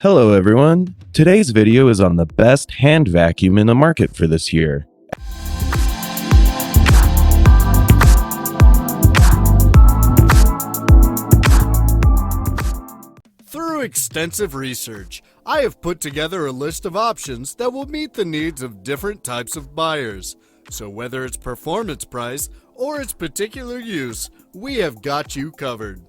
Hello everyone! Today's video is on the best hand vacuum in the market for this year. Through extensive research, I have put together a list of options that will meet the needs of different types of buyers. So whether it's performance price or its particular use, we have got you covered.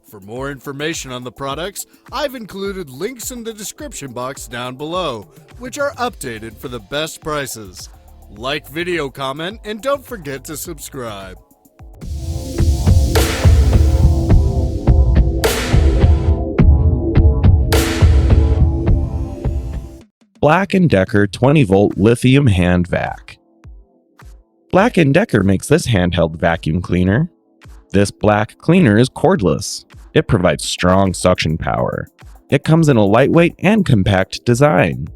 For more information on the products, I've included links in the description box down below, which are updated for the best prices. Like video, comment, and don't forget to subscribe. Black & Decker 20-volt lithium hand vac. Black & Decker makes this handheld vacuum cleaner. This black cleaner is cordless. It provides strong suction power. It comes in a lightweight and compact design.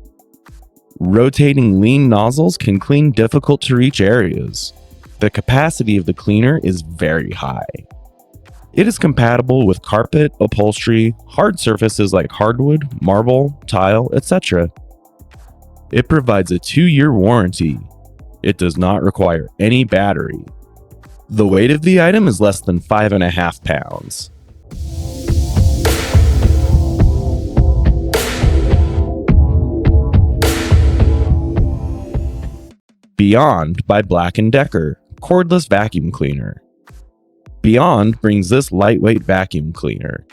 Rotating lean nozzles can clean difficult to reach areas. The capacity of the cleaner is very high. It is compatible with carpet, upholstery, hard surfaces like hardwood, marble, tile, etc. It provides a 2-year warranty. It does not require any battery. The weight of the item is less than 5.5 pounds. Beyond by Black & Decker cordless vacuum cleaner. Beyond brings this lightweight vacuum cleaner.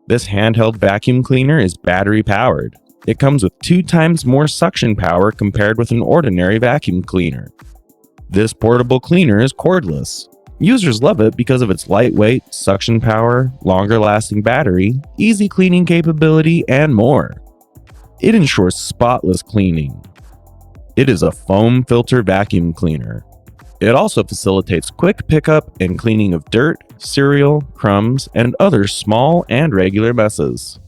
This handheld vacuum cleaner is battery powered. It comes with 2 times more suction power compared with an ordinary vacuum cleaner. This portable cleaner is cordless. Users love it because of its lightweight, suction power, longer lasting battery, easy cleaning capability, and more. It ensures spotless cleaning. It is a foam filter vacuum cleaner. It also facilitates quick pickup and cleaning of dirt, cereal, crumbs, and other small and regular messes.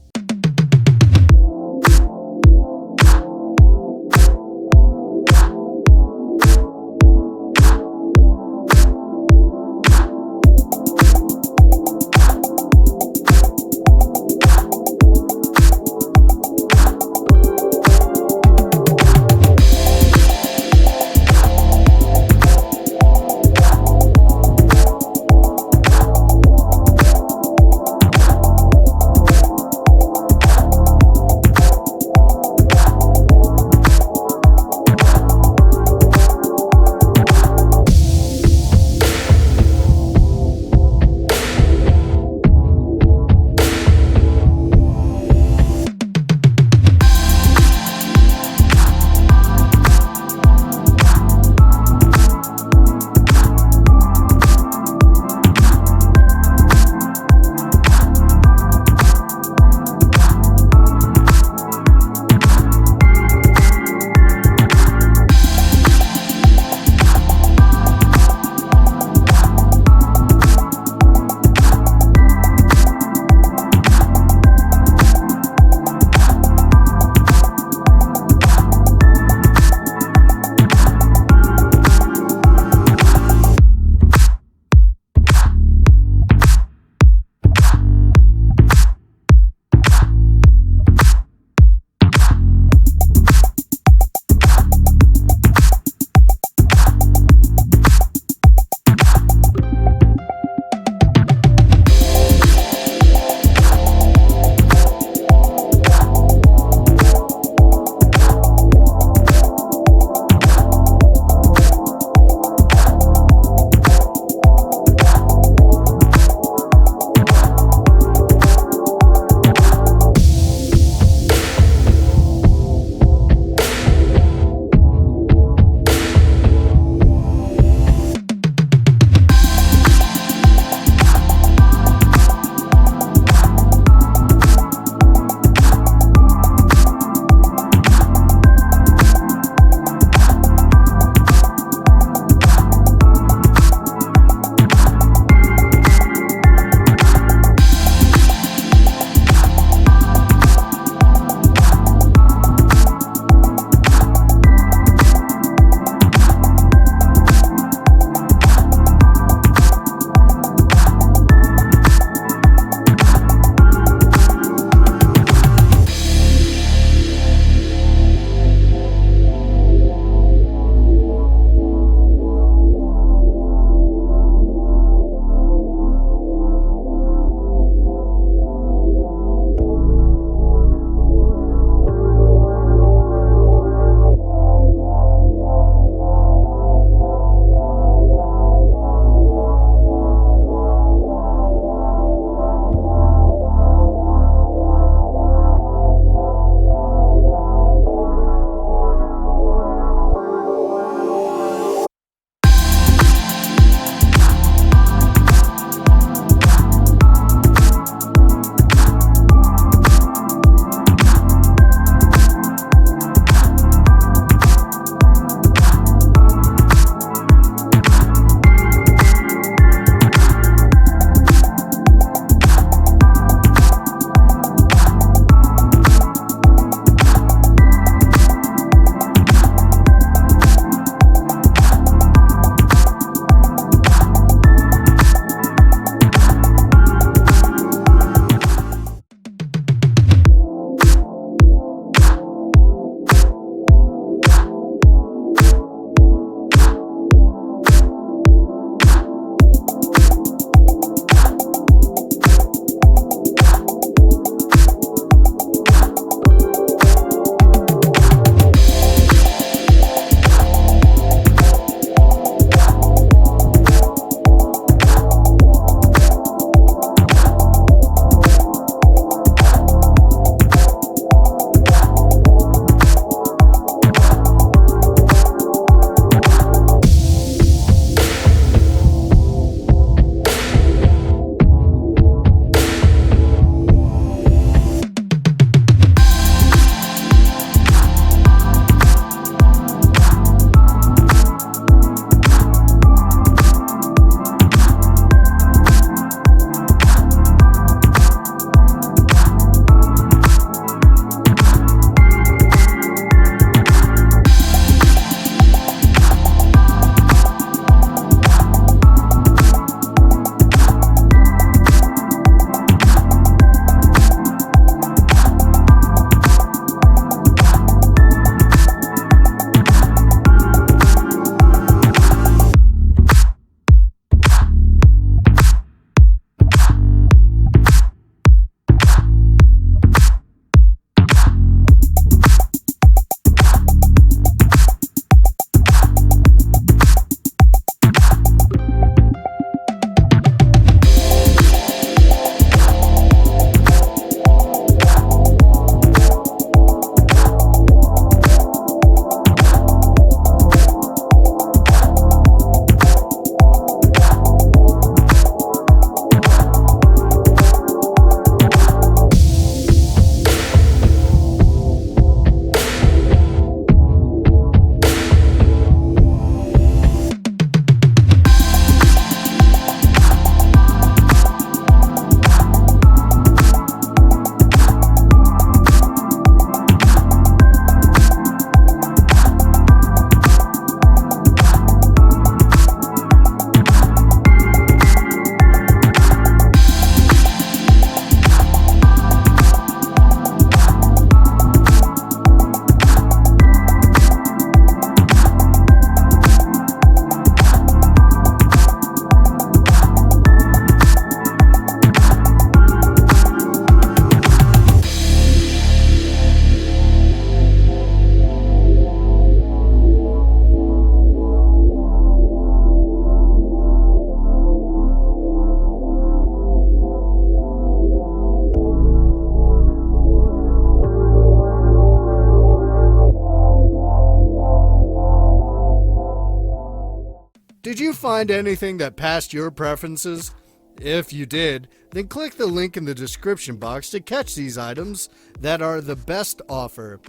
Did you find anything that passed your preferences? If you did, then click the link in the description box to catch these items that are the best offer.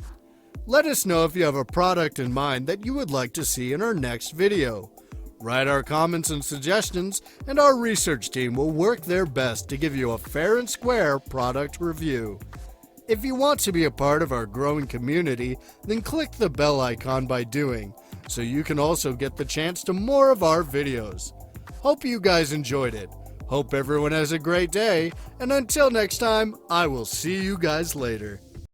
Let us know if you have a product in mind that you would like to see in our next video. Write our comments and suggestions, and our research team will work their best to give you a fair and square product review. If you want to be a part of our growing community, then click the bell icon by doing, so you can also get the chance to more of our videos. Hope you guys enjoyed it. Hope everyone has a great day, and until next time, I will see you guys later.